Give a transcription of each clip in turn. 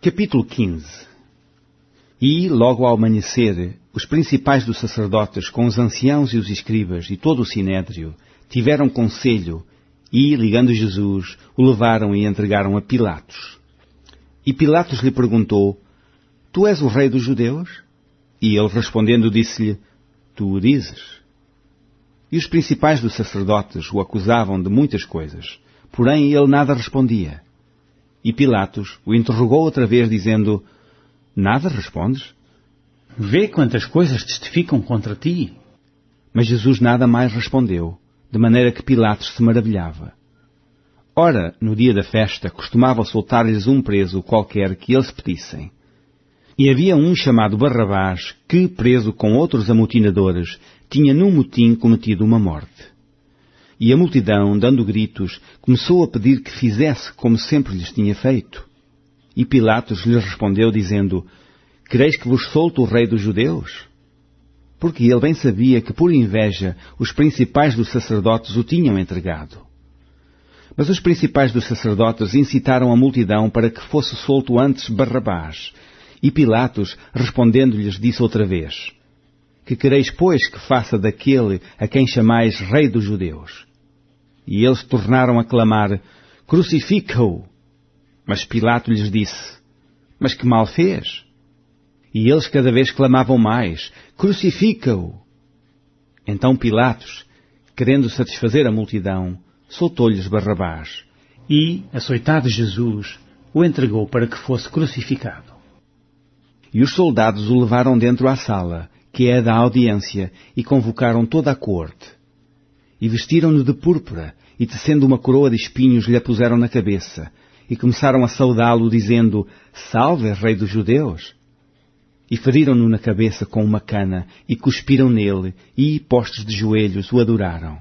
Capítulo 15. E, logo ao amanhecer, os principais dos sacerdotes, com os anciãos e os escribas e todo o sinédrio, tiveram conselho e, ligando Jesus, o levaram e entregaram a Pilatos. E Pilatos lhe perguntou: Tu és o rei dos judeus? E ele, respondendo, disse-lhe: Tu o dizes. E os principais dos sacerdotes o acusavam de muitas coisas, porém ele nada respondia. E Pilatos o interrogou outra vez, dizendo: Nada respondes? Vê quantas coisas testificam contra ti. Mas Jesus nada mais respondeu, de maneira que Pilatos se maravilhava. Ora, no dia da festa, costumava soltar-lhes um preso qualquer que eles pedissem. E havia um chamado Barrabás, que, preso com outros amotinadores, tinha num motim cometido uma morte. E a multidão, dando gritos, começou a pedir que fizesse como sempre lhes tinha feito. E Pilatos lhes respondeu, dizendo: Quereis que vos solte o rei dos judeus? Porque ele bem sabia que, por inveja, os principais dos sacerdotes o tinham entregado. Mas os principais dos sacerdotes incitaram a multidão para que fosse solto antes Barrabás. E Pilatos, respondendo-lhes, disse outra vez: Que quereis, pois, que faça daquele a quem chamais rei dos judeus? E eles tornaram a clamar: Crucifica-o! Mas Pilato lhes disse: Mas que mal fez? E eles cada vez clamavam mais: Crucifica-o! Então Pilatos, querendo satisfazer a multidão, soltou-lhes Barrabás. E, açoitado Jesus, o entregou para que fosse crucificado. E os soldados o levaram dentro à sala, que é a da audiência, e convocaram toda a corte. E vestiram-no de púrpura, e tecendo uma coroa de espinhos lhe a puseram na cabeça, e começaram a saudá-lo, dizendo: Salve, rei dos judeus! E feriram-no na cabeça com uma cana, e cuspiram nele, e, postos de joelhos, o adoraram.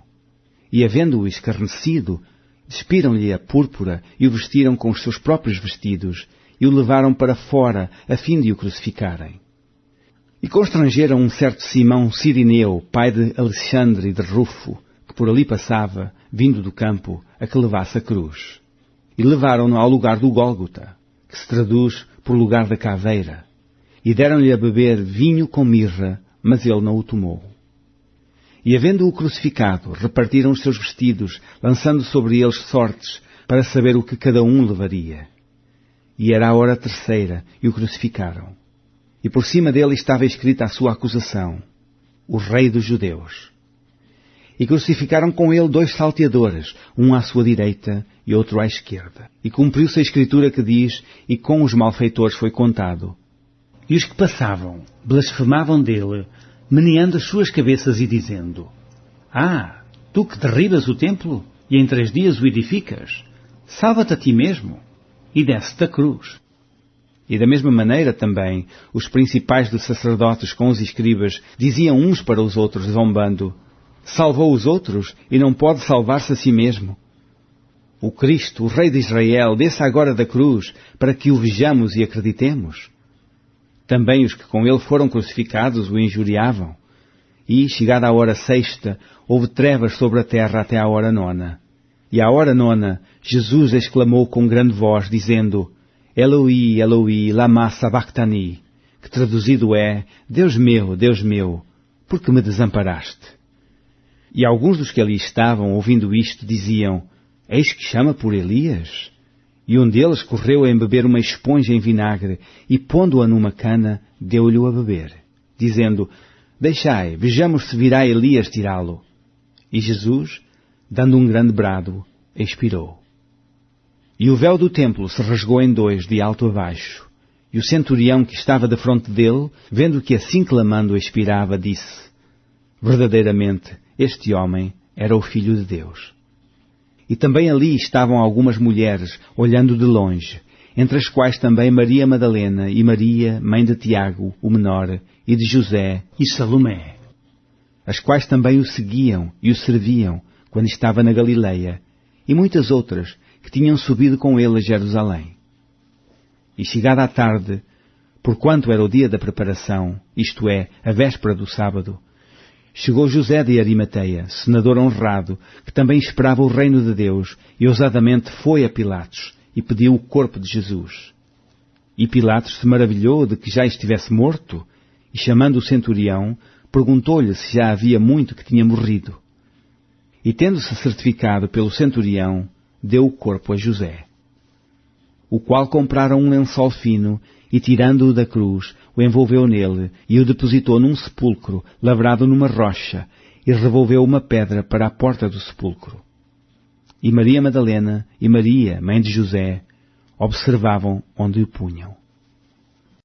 E, havendo-o escarnecido, despiram-lhe a púrpura, e o vestiram com os seus próprios vestidos, e o levaram para fora, a fim de o crucificarem. E constrangeram um certo Simão Cirineu, pai de Alexandre e de Rufo, que por ali passava, vindo do campo, a que levasse a cruz. E levaram-no ao lugar do Gólgota, que se traduz por lugar da caveira. E deram-lhe a beber vinho com mirra, mas ele não o tomou. E, havendo-o crucificado, repartiram os seus vestidos, lançando sobre eles sortes, para saber o que cada um levaria. E era a hora terceira, e o crucificaram. E por cima dele estava escrita a sua acusação: O Rei dos Judeus. E crucificaram com ele 2 salteadores, um à sua direita e outro à esquerda. E cumpriu-se a Escritura que diz: E com os malfeitores foi contado. E os que passavam blasfemavam dele, meneando as suas cabeças e dizendo: tu que derribas o templo e em 3 dias o edificas, salva-te a ti mesmo e desce da cruz. E da mesma maneira também, os principais dos sacerdotes com os escribas diziam uns para os outros, zombando: Salvou os outros e não pode salvar-se a si mesmo. O Cristo, o Rei de Israel, desça agora da cruz, para que o vejamos e acreditemos. Também os que com ele foram crucificados o injuriavam. E, chegada a hora 6ª, houve trevas sobre a terra até à hora 9ª. E à hora 9ª, Jesus exclamou com grande voz, dizendo: Eloi, Eloi, lama sabachthani, que traduzido é: Deus meu, por que me desamparaste? E alguns dos que ali estavam, ouvindo isto, diziam: Eis que chama por Elias? E um deles correu a embeber uma esponja em vinagre, e pondo-a numa cana, deu-lhe a beber, dizendo: Deixai, vejamos se virá Elias tirá-lo. E Jesus, dando um grande brado, expirou. E o véu do templo se rasgou em 2, de alto a baixo. E o centurião que estava defronte dele, vendo que assim clamando expirava, disse: Verdadeiramente, este homem era o Filho de Deus. E também ali estavam algumas mulheres, olhando de longe, entre as quais também Maria Madalena e Maria, mãe de Tiago, o menor, e de José e Salomé, as quais também o seguiam e o serviam quando estava na Galileia, e muitas outras que tinham subido com ele a Jerusalém. E chegada a tarde, porquanto era o dia da preparação, isto é, a véspera do sábado, chegou José de Arimateia, senador honrado, que também esperava o reino de Deus, e ousadamente foi a Pilatos, e pediu o corpo de Jesus. E Pilatos se maravilhou de que já estivesse morto, e chamando o centurião, perguntou-lhe se já havia muito que tinha morrido. E tendo-se certificado pelo centurião, deu o corpo a José, o qual compraram um lençol fino, e tirando-o da cruz, o envolveu nele, e o depositou num sepulcro, lavrado numa rocha, e revolveu uma pedra para a porta do sepulcro. E Maria Madalena e Maria, mãe de José, observavam onde o punham.